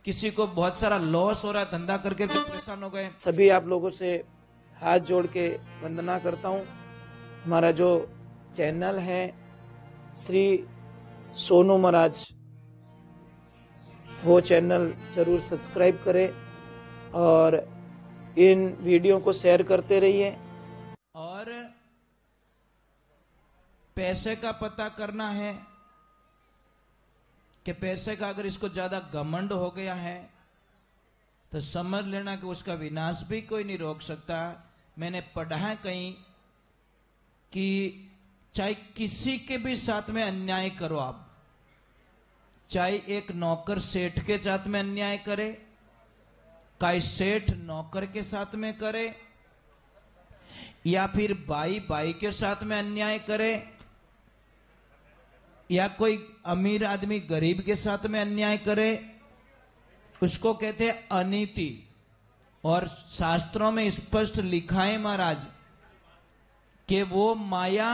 किसी को बहुत सारा लॉस हो रहा है, धंधा करके परेशान हो गए। सभी आप लोगों से हाथ जोड़ के वंदना करता हूँ। हमारा जो चैनल है श्री सोनू महाराज, वो चैनल जरूर सब्सक्राइब करें और इन वीडियो को शेयर करते रहिए। और पैसे का पता करना है कि पैसे का अगर इसको ज्यादा घमंड हो गया है तो समझ लेना कि उसका विनाश भी कोई नहीं रोक सकता। मैंने पढ़ा है कहीं कि चाहे किसी के भी साथ में अन्याय करो आप, चाहे एक नौकर सेठ के साथ में अन्याय करे, चाहे सेठ नौकर के साथ में करे, या फिर भाई भाई के साथ में अन्याय करे, या कोई अमीर आदमी गरीब के साथ में अन्याय करे, उसको कहते हैं अनीति। और शास्त्रों में स्पष्ट लिखा है महाराज कि वो माया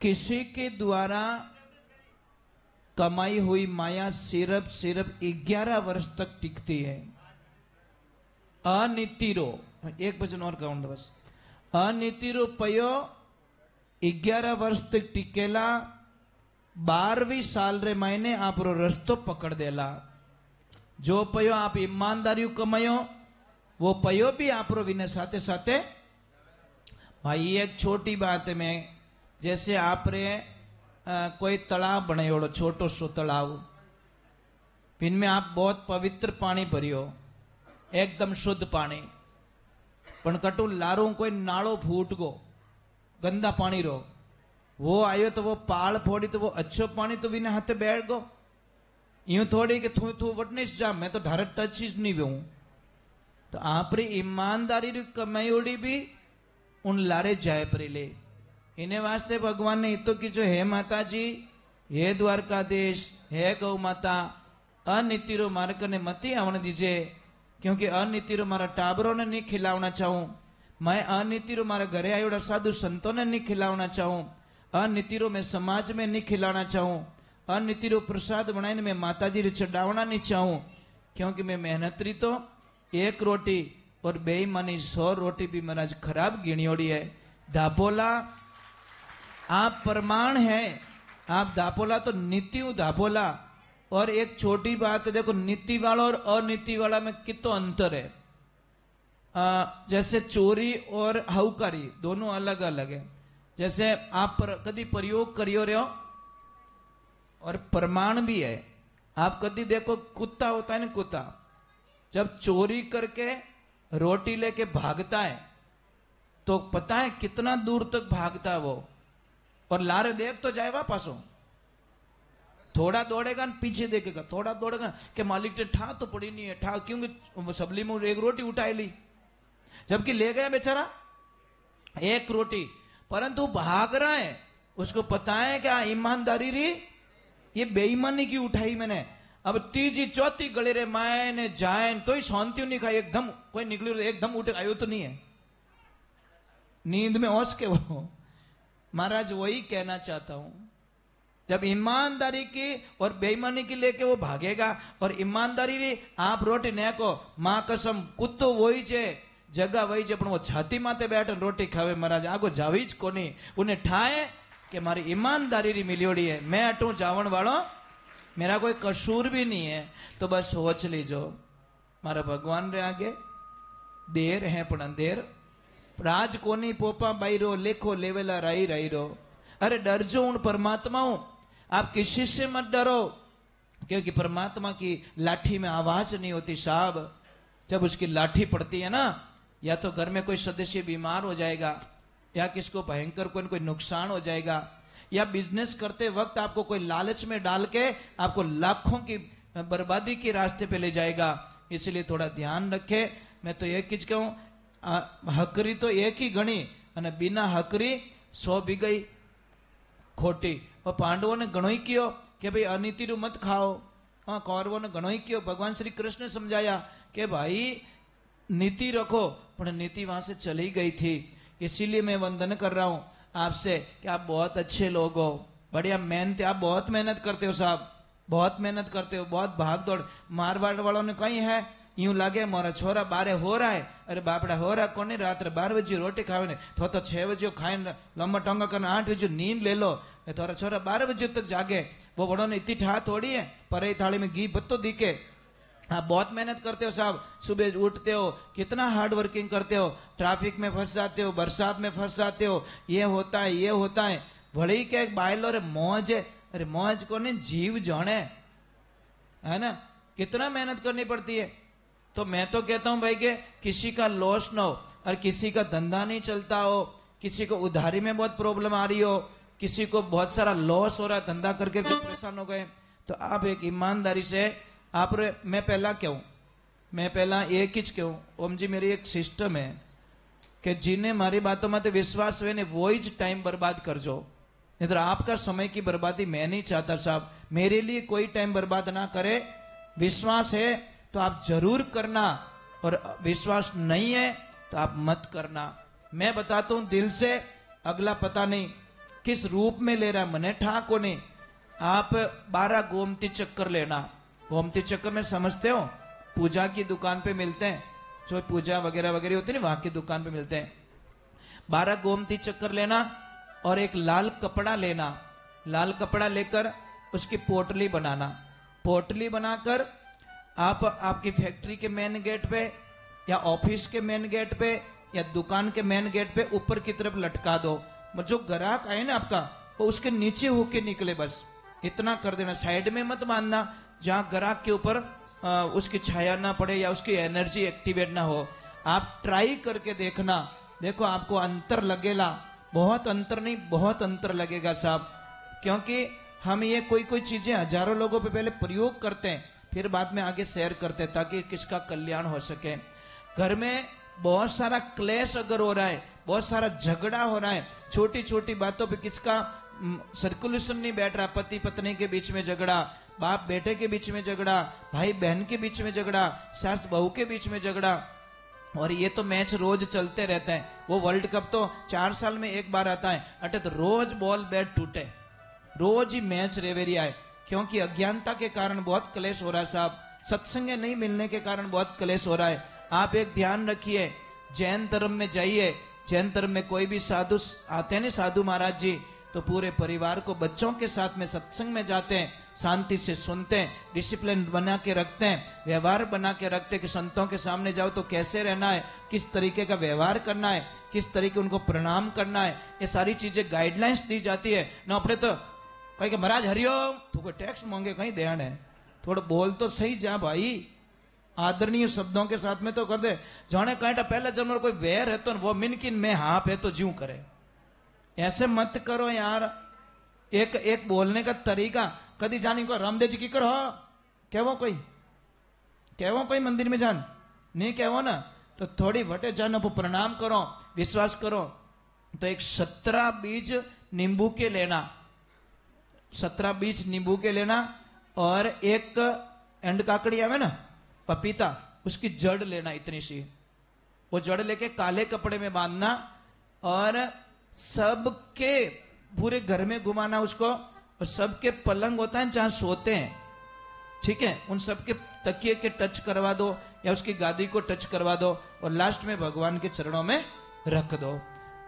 किसी के द्वारा कमाई हुई माया सिर्फ 11 वर्ष तक टिकती है। अनीतिरो, एक वचन और काउंट बस, अनीतिरो पयो 11 वर्ष तक टिकेला, 12वीं साल रे महीने आप रो रस्तो पकड़ देला। जो पयो आप ईमानदारी कमायो वो पयो भी आप रो विने साथे साथे। भाई एक छोटी बात है, मैं जैसे आप रे कोई तालाब बनायोड़ो, छोटो सो तालाब, इनमें आप बहुत पवित्र पानी भरियो, एकदम शुद्ध पानी, पण कटु लारू कोई नाड़ो फूट गो, गंदा पानी रो, वो आयो तो वो पाल फोड़ी तो वो अच्छो पानी तो बिना हाथे बैठ गो। यूं थोड़ी कि थू थू वटनिस जा, मैं तो धारे टच ही नहीं हूं। तो आप री ईमानदारी री कमायोड़ी भी उन लारे जाए परेले। इन्हें वास्ते भगवान ने तो कि जो हे माता जी, हे द्वारकाधीश, हे गौ माता, अनीति रो मार्ग ने मती आवण दीजे, क्योंकि अनीति रो मारा टाबरों ने नहीं खिलावना चाहूं, मैं अनीति रो मारा घरे आयोड़ा साधु संतों ने नहीं खिलावना चाहूं, अनीति रो मैं समाज में नहीं खिलाना चाहूं, अनीति रो प्रसाद बनाने में माता जी रे चढ़ावना नहीं चाहूं, क्योंकि मैं मेहनतरी तो एक रोटी और बेईमानी 100 रोटी भी महाराज खराब गिणियोड़ी है। दापोला आप प्रमाण है, आप दापोला तो नीति दापोला। और एक छोटी बात देखो, नीति वाला और अनीति वाला में कितना अंतर है। जैसे चोरी और हौकारी दोनों अलग अलग है। जैसे आप कभी प्रयोग करियो रहे हो और प्रमाण भी है। आप कभी देखो कुत्ता होता है ना, कुत्ता जब चोरी करके रोटी लेके भागता है तो पता है कितना दूर तक भागता है वो, और लारे देख तो जाए वापस हो, थोड़ा दौड़ेगा पीछे देखेगा, थोड़ा दौड़ेगा कि मालिक ने ठा तो पड़ी नहीं है, ठा क्योंकि सबली में एक रोटी उठाई ली, जबकि ले गया बेचारा एक रोटी, परंतु भाग रहा है। उसको पता है क्या ईमानदारी री, ये बेईमानी की उठाई मैंने। अब तीजी चौथी गले रे मायने जाए तो ही शांति नहीं खाई, एकदम कोई निकली एकदम उठे आयो तो नहीं है, नींद में होश के वो। महाराज वही कहना चाहता हूं, जब ईमानदारी की और बेईमानी की लेके वो भागेगा, और ईमानदारी री आप रोटी ने को मां कसम कुत्तो वही छे, जगह वही छे, पण वो छाती माथे बैठे रोटी खावे महाराज, आगो जावी ज कोनी, उन्हें ठाए कि मारी ईमानदारी री मिलियोड़ी है, मैं अटू जावण वालों, मेरा कोई कसूर भी नहीं है। तो बस सोच लीजो मारा भगवान रे आगे देर है पण अंधेर, राज कोनी पोपा बाईरो, लेखो लेवेला राई राई रो। अरे डर जो उन परमात्माओं, आप किसी से मत डरो, क्योंकि परमात्मा की लाठी में आवाज नहीं होती साहब। जब उसकी लाठी पड़ती है ना, या तो घर में कोई सदस्य बीमार हो जाएगा, या किसको भयंकर कोई नुकसान हो जाएगा, या बिजनेस करते वक्त आपको कोई लालच में डाल के आपको लाखों की बर्बादी के रास्ते पे ले जाएगा। इसलिए थोड़ा ध्यान रखे। मैं तो एक चीज कहूं, हकरी तो एक ही गणी, અને बिना हकरी 100 भी गई खोटी। और पांडवों ने घणो ही कियो कि भाई अनीति रू मत खाओ, हाँ कौरवों ने घणो ही कियो। भगवान श्री कृष्ण ने समझाया कि भाई नीति रखो, पर नीति वहां से चली गई थी। इसीलिए मैं वंदन कर रहा हूं आपसे कि आप बहुत अच्छे लोग हो, बढ़िया मेहनत, आप बहुत मेहनत करते हो साहब, बहुत मेहनत करते हो, बहुत भाग दौड़। मारवाड़ वालों ने कहीं है यूं लगे मोरा छोरा बारे हो रहा है, अरे बापड़ा हो रहा कोनी, रात्र 12 बजे रोटी खावे ने तो 6 बजे खाए लंबा टंगा करना 8 बजे नींद ले लो, थोड़ा छोरा 12 बजे तक जागे। वो बड़ों ने इतनी ठा थोड़ी है, पर थाली में घी बत्तो दिखे। आप बहुत मेहनत करते हो साहब, सुबह उठते हो, कितना हार्ड वर्किंग करते हो, ट्रैफिक में फंस जाते हो, बरसात में फंस जाते हो, ये होता है ये होता है। भले क्या एक बायलो रे मौज है, अरे मौज को नहीं जीव जाने, है ना, कितना मेहनत करनी पड़ती है। तो मैं तो कहता हूं भाई के किसी का लॉस ना हो, और किसी का धंधा नहीं चलता हो, किसी को उधारी में बहुत प्रॉब्लम आ रही हो, किसी को बहुत सारा लॉस हो रहा है, धंधा करके परेशान हो गए, तो आप एक ईमानदारी से आप मैं पहला कहूं, मैं पहला एक ही कहूं, ओम जी मेरी एक सिस्टम है कि जिन्हें मारी बातों में तो विश्वास हुए ने वो ही टाइम बर्बाद कर जो, नहीं तो आपका समय की बर्बादी मैं नहीं चाहता साहब, मेरे लिए कोई टाइम बर्बाद ना करे। विश्वास है तो आप जरूर करना, और विश्वास नहीं है तो आप मत करना। मैं बताता हूं दिल से, अगला पता नहीं किस रूप में ले रहा मने ठाको नहीं। आप 12 गोमती चक्कर लेना, गोमती चक्कर में समझते हो, पूजा की दुकान पे मिलते हैं, जो पूजा वगैरह वगैरह होती है ना, वहां की दुकान पे मिलते हैं। 12 गोमती चक्कर लेना और एक लाल कपड़ा लेना, लाल कपड़ा लेकर उसकी पोटली बनाना, पोटली बनाकर आप आपकी फैक्ट्री के मेन गेट पे या ऑफिस के मेन गेट पे या दुकान के मेन गेट पे ऊपर की तरफ लटका दो। जो ग्राहक आए ना आपका, वो उसके नीचे होके निकले, बस इतना कर देना। साइड में मत बांधना जहां ग्राहक के ऊपर उसकी छाया ना पड़े या उसकी एनर्जी एक्टिवेट ना हो। आप ट्राई करके देखना, देखो आपको अंतर लगेगा, बहुत अंतर नहीं बहुत अंतर लगेगा साहब। क्योंकि हम ये कोई कोई चीजें हजारों लोगों पे पहले प्रयोग करते हैं, फिर बाद में आगे शेयर करते हैं ताकि किसका कल्याण हो सके। घर में बहुत सारा क्लेश अगर हो रहा है, बहुत सारा झगड़ा हो रहा है, छोटी छोटी बातों पे किसका सर्कुलेशन नहीं बैठ रहा, पति पत्नी के बीच में झगड़ा, बाप बेटे के बीच में झगड़ा, भाई बहन के बीच में झगड़ा, सास बहू के बीच में झगड़ा, और ये तो मैच रोज चलते रहते हैं। वो वर्ल्ड कप तो 4 साल में एक बार आता है, अटे तो रोज बॉल बैट टूटे, रोज ही मैच रेवेरिया है। क्योंकि अज्ञानता के कारण बहुत क्लेश हो रहा है साहब, सत्संग नहीं मिलने के कारण बहुत क्लेश हो रहा है। आप एक ध्यान रखिए, जैन धर्म में जाइए, जैन धर्म में कोई भी साधु आते हैं ना, साधु महाराज जी, तो पूरे परिवार को बच्चों के साथ में सत्संग में जाते हैं, शांति से सुनते हैं, डिसिप्लिन बना के रखते हैं, व्यवहार बना के रखते हैं कि संतों के सामने जाओ तो कैसे रहना है, किस तरीके का व्यवहार करना है, किस तरीके उनको प्रणाम करना है, ये सारी चीजें गाइडलाइंस दी जाती है ना। अपने तो कहीं के महाराज हरिओम तू कोई टैक्स मांगे कहीं ध्यान है, थोड़ा बोल तो सही जा भाई, आदरणीय शब्दों के साथ में तो कर दे। जाने कहीं पहले जब कोई वैर है तो वो मिनकिन में हाँ पे तो ज्यों करे, ऐसे मत करो यार। एक एक बोलने का तरीका, कदी जानी को रामदेव जी की करो कहवो कोई मंदिर में जान नहीं कहवो ना, तो थोड़ी वटे जानो पर प्रणाम करो, विश्वास करो। तो एक 17 बीज नींबू के लेना, 17 बीज नींबू के लेना, और एक एंड काकड़ी आवे ना पपीता, उसकी जड़ लेना इतनी सी, वो जड़ लेके काले कपड़े में बांधना और सबके पूरे घर में घुमाना उसको, और सबके पलंग होता है जहां सोते हैं, ठीक है, उन सबके तकिए के टच करवा दो या उसकी गादी को टच करवा दो, और लास्ट में भगवान के चरणों में रख दो।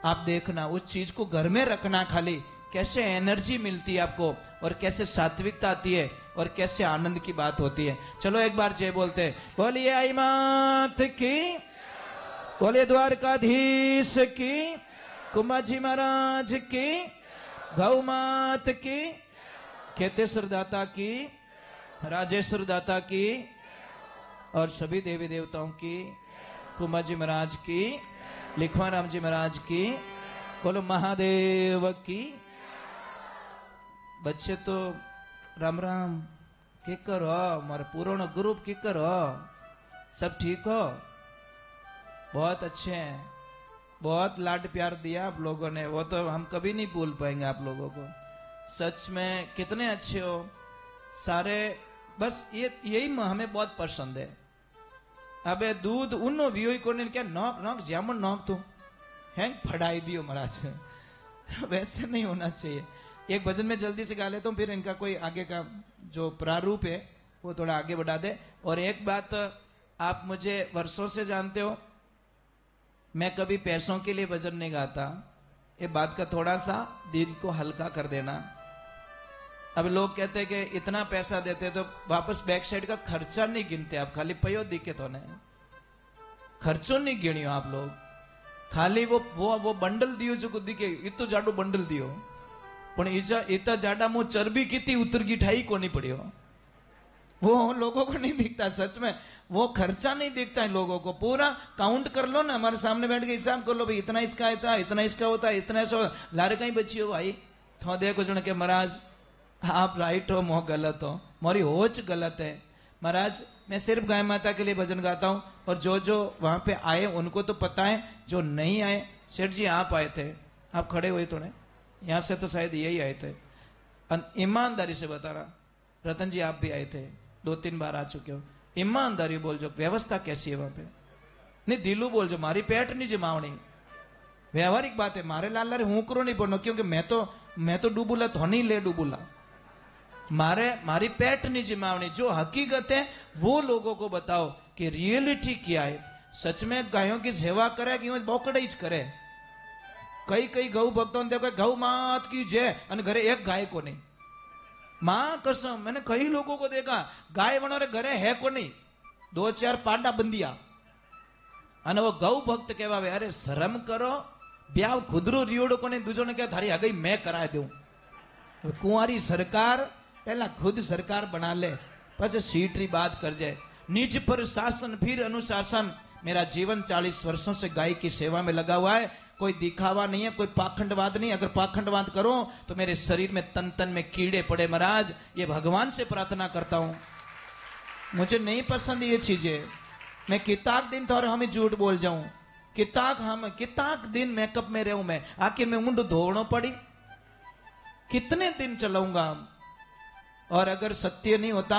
आप देखना उस चीज को घर में रखना, खाली कैसे एनर्जी मिलती है आपको, और कैसे सात्विकता आती है, और कैसे आनंद की बात होती है। चलो एक बार जय बोलते हैं, बोलिए आई मात की, बोलिए द्वारकाधीश की, कुंभाजी महाराज की, गौ मात की, केतेश्वर दाता की, राजेश्वर दाता की, और सभी देवी देवताओं की, कुंभाजी महाराज की, लिखवा राम जी महाराज की, बोलो महादेव की। बच्चे तो राम राम की करो, हमारे पूर्ण ग्रुप की करो, सब ठीक हो, बहुत अच्छे हैं, बहुत लाड प्यार दिया आप लोगों ने, वो तो हम कभी नहीं भूल पाएंगे आप लोगों को। सच में कितने अच्छे हो सारे, बस यही हमें बहुत पसंद है। अबे दूध उन्नो वियोई को क्या नौक नौक जामुन नौक तू हैंग फड़ाई दियो महाराज, वैसे नहीं होना चाहिए। एक भजन में जल्दी से गा लेता हूं, फिर इनका कोई आगे का जो प्रारूप है वो थोड़ा आगे बढ़ा दे। और एक बात आप मुझे वर्षों से जानते हो, मैं कभी पैसों के लिए भजन नहीं गाता। ये बात का थोड़ा सा दिल को हल्का कर देना। अब लोग कहते हैं कि इतना पैसा देते तो वापस बैक साइड का खर्चा नहीं गिनते आप, खाली पयो दिखे तो नहीं, खर्चो नहीं गिणियो आप लोग, खाली वो बंडल दियो जो दिखे, इतो जाडो बंडल दियो, पण इतना जाडा मुंह चर्बी कितनी उतर गई ठाई को नहीं पड़ियो, वो लोगों को नहीं दिखता। सच में वो खर्चा नहीं दिखता है लोगों को। पूरा काउंट कर लो ना, हमारे सामने बैठ के हिसाब कर लो, भाई इतना इसका होता है, इतना इसका होता है, इतना ऐसा लारे कहीं बची हो भाई। तो देखो जन के महाराज आप राइट हो, मोह गलत हो, मोरी होच गलत है। महाराज मैं सिर्फ गाय माता के लिए भजन गाता हूं, और जो जो वहां पे आए उनको तो पता है, जो नहीं आए, सेठ जी आप आए थे, आप खड़े हुए थोड़े, यहां से तो शायद यही आए थे, ईमानदारी से बता रहा, रतन जी आप भी आए थे, 2-3 बार आ चुके हो, ईमानदारी बोल जो व्यवस्था कैसी है वहां पे, नहीं दिलू बोल जो, मारी पेट नहीं जमावनी, व्यवहारिक बात है। मारे लाल लारे हूं करो नहीं पड़नो, क्योंकि मैं तो डूबूला तो नहीं ले डूबूला, मारी पेट नहीं जमावनी। जो हकीकत है वो लोगों को बताओ कि रियलिटी क्या है। सच में गायों की सेवा करे कि बोकड़े करे। कई गौ भक्तों ने देखो गौ मात की जय, और घरे एक गाय को नहीं, मां कसम मैंने कई लोगों को देखा गाय वनोरे घरे है को नहीं, 2-4 पाडा बंदिया, અને वो गौ भक्त कहवा, अरे शर्म करो, ब्याह खुदरो रियोड़ो को नहीं, दूजो ने क्या थारी हगई मैं करा दूं। कुंवारी सरकार पहला खुद सरकार बना ले, પછી सीटरी बात कर जाए। निज पर शासन फिर अनुशासन। मेरा जीवन 40 वर्षों से गाय की सेवा में लगा हुआ है, कोई दिखावा नहीं है, कोई पाखंडवाद नहीं। अगर पाखंडवाद करो तो मेरे शरीर में तन तन में कीड़े पड़े। महाराज ये भगवान से प्रार्थना करता हूं, मुझे नहीं पसंद ये चीजें। मैं किताक दिन तो हमें झूठ बोल जाऊं, किताक दिन मेकअप में रहूं मैं, आखिर में मुंड धोवनो पड़ी, कितने दिन चलाऊंगा। और अगर सत्य नहीं होता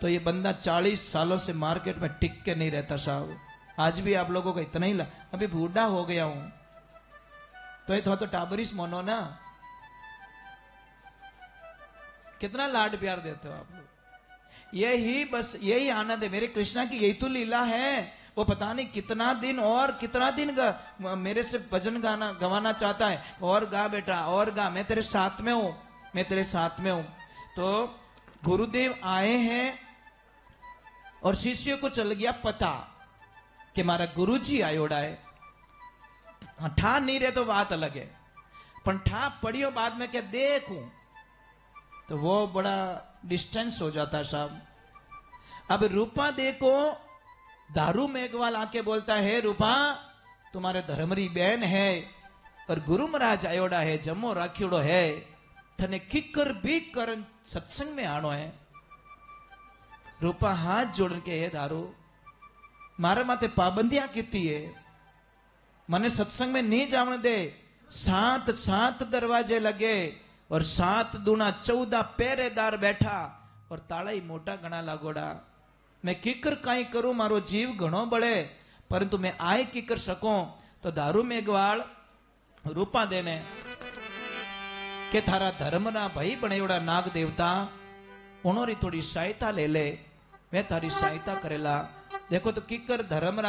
तो ये बंदा 40 सालों से मार्केट में टिक के नहीं रहता साहब। आज भी आप लोगों को इतना ही अभी बूढ़ा हो गया हूं तो ये तो टाबरिस मोनो ना, कितना लाड प्यार देते हो आप लोग। यही बस यही आनंद है मेरे कृष्णा की, यही तो लीला है। वो पता नहीं कितना दिन और कितना दिन मेरे से भजन गाना गवाना चाहता है, और गा बेटा और गा, मैं तेरे साथ में हूं, मैं तेरे साथ में हूं। तो गुरुदेव आए हैं और शिष्य को चल गया पता कि मारा गुरुजी आयोड़ा है। ठा नहीं रहे तो बात अलग है, पर ठा पड़ियो बाद में क्या देखूं तो वो बड़ा डिस्टेंस हो जाता साहब। अब रूपा देखो, दारू मेघवाल आके बोलता है, रूपा तुम्हारे धर्मरी बहन है और गुरु महाराज आयोड़ा है, जमो राखियोड़ो है, थने किकर भी कर सत्संग में आनो है। रूपा हाथ जोड़ के है, दारू मारे माथे पाबंदियां कीती है, मने सत्संग में नहीं जाने दे। 7 दरवाजे लगे और 7 दूना 14 पहरेदार बैठा और ताला ही मोटा घना लागोड़ा। मैं किकर काई करूं, मारो जीव घणो बड़े, परंतु मैं आय की कर सकूं। तो दारू मेघवाल रूपा देने के थारा धर्मना भाई बनेवड़ा नाग देवता, उन्होंने थोड़ी सहायता ले ले, मैं थारी सहायता करेला। देखो तो किकर धर्मना